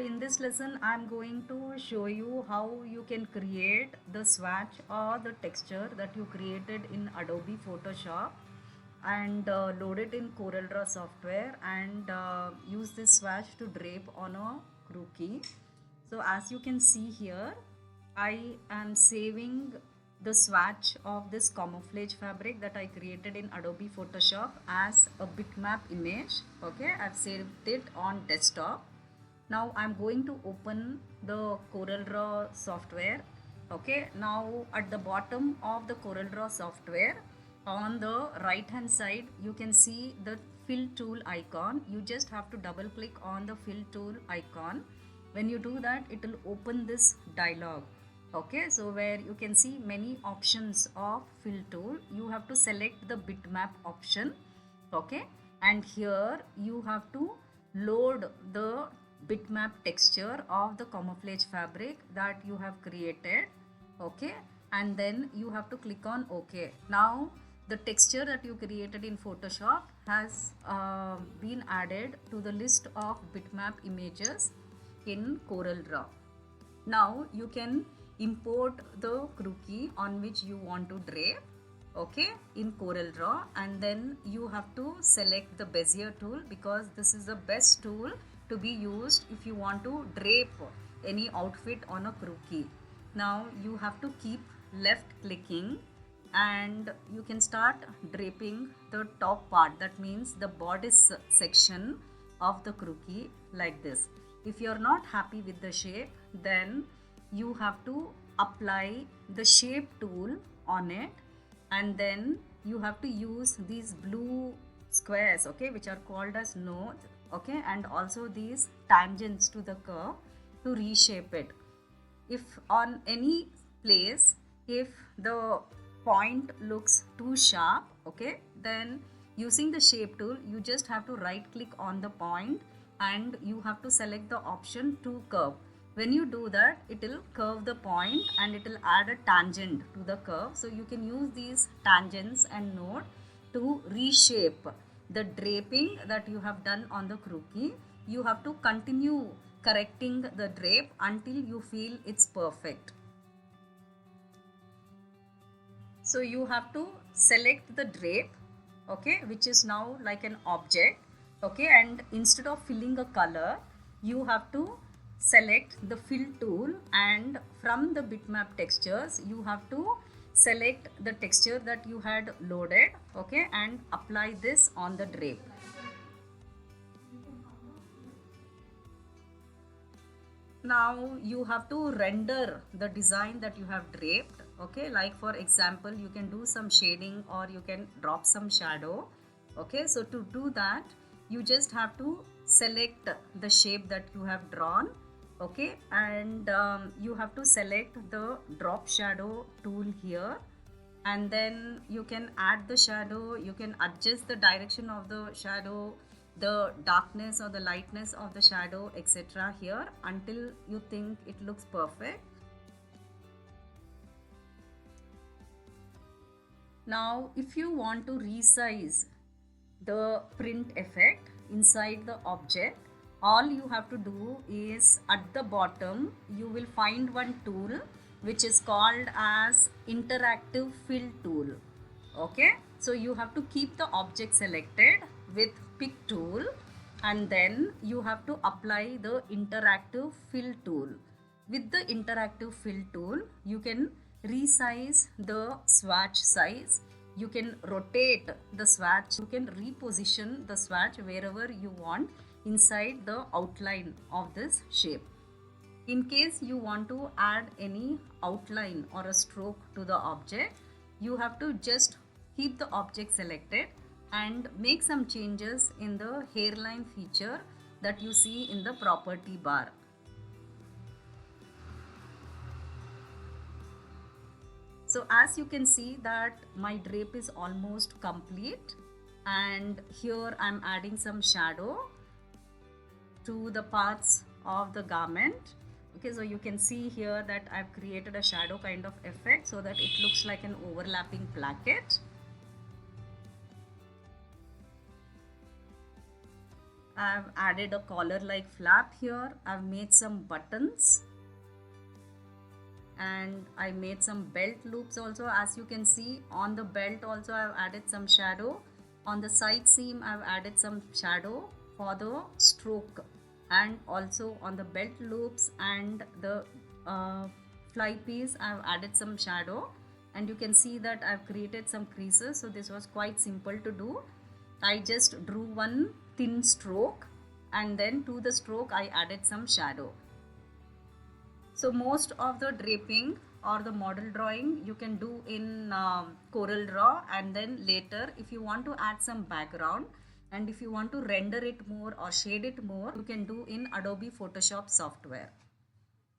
in this lesson I'm going to show you how you can create the swatch or the texture that you created in Adobe Photoshop and load it in Corel Draw software and use this swatch to drape on a crookie. So as you can see here, I am saving the swatch of this camouflage fabric that I created in Adobe Photoshop as a bitmap image. Okay, I've saved it on desktop. Now I'm going to open the Corel Draw software. Okay, now at the bottom of the Corel Draw software, on the right hand side, you can see the fill tool icon. You just have to double click on the fill tool icon. When you do that, it will open this dialog. Okay, so where you can see many options of fill tool, you have to select the bitmap option. Okay, and here you have to load the bitmap texture of the camouflage fabric that you have created. Okay, and then you have to click on OK. Now the texture that you created in Photoshop has been added to the list of bitmap images in Corel Draw. Now you can import the crookie on which you want to drape, okay, in Corel Draw, and then you have to select the Bezier tool because this is the best tool to be used if you want to drape any outfit on a crookie. Now you have to keep left clicking and you can start draping the top part, that means the bodice section of the crookie like this. If you are not happy with the shape, then you have to apply the shape tool on it, and then you have to use these blue squares, okay, which are called as nodes, okay, and also these tangents to the curve to reshape it. If on any place, if the point looks too sharp, okay, then using the shape tool, you just have to right click on the point and you have to select the option to curve. When you do that, it will curve the point and it will add a tangent to the curve. So you can use these tangents and node to reshape the draping that you have done on the crookie. You have to continue correcting the drape until you feel it's perfect. So you have to select the drape, okay, which is now like an object, okay, and instead of filling a color, you have to select the fill tool, and from the bitmap textures you have to select the texture that you had loaded, okay, and apply this on the drape. Now you have to render the design that you have draped, okay, like for example you can do some shading or you can drop some shadow. Okay, so to do that you just have to select the shape that you have drawn, okay, and you have to select the drop shadow tool here, and then you can add the shadow, you can adjust the direction of the shadow, the darkness or the lightness of the shadow, etc. here until you think it looks perfect. Now if you want to resize the print effect inside the object, all you have to do is at the bottom you will find one tool which is called as interactive fill tool. Okay, so you have to keep the object selected with pick tool and then you have to apply the interactive fill tool. With the interactive fill tool you can resize the swatch size, you can rotate the swatch, you can reposition the swatch wherever you want inside the outline of this shape. In case you want to add any outline or a stroke to the object, you have to just keep the object selected and make some changes in the hairline feature that you see in the property bar. So as you can see that my drape is almost complete, and here I'm adding some shadow to the parts of the garment. Okay, so you can see here that I've created a shadow kind of effect so that it looks like an overlapping placket. I've added a collar like flap here. I've made some buttons and I made some belt loops also. As you can see, on the belt also I've added some shadow. On the side seam I've added some shadow for the stroke, and also on the belt loops and the fly piece I've added some shadow, and you can see that I've created some creases. So this was quite simple to do. I just drew one thin stroke and then to the stroke I added some shadow. So most of the draping or the model drawing you can do in Corel Draw, and then later if you want to add some background and if you want to render it more or shade it more, you can do in Adobe Photoshop software.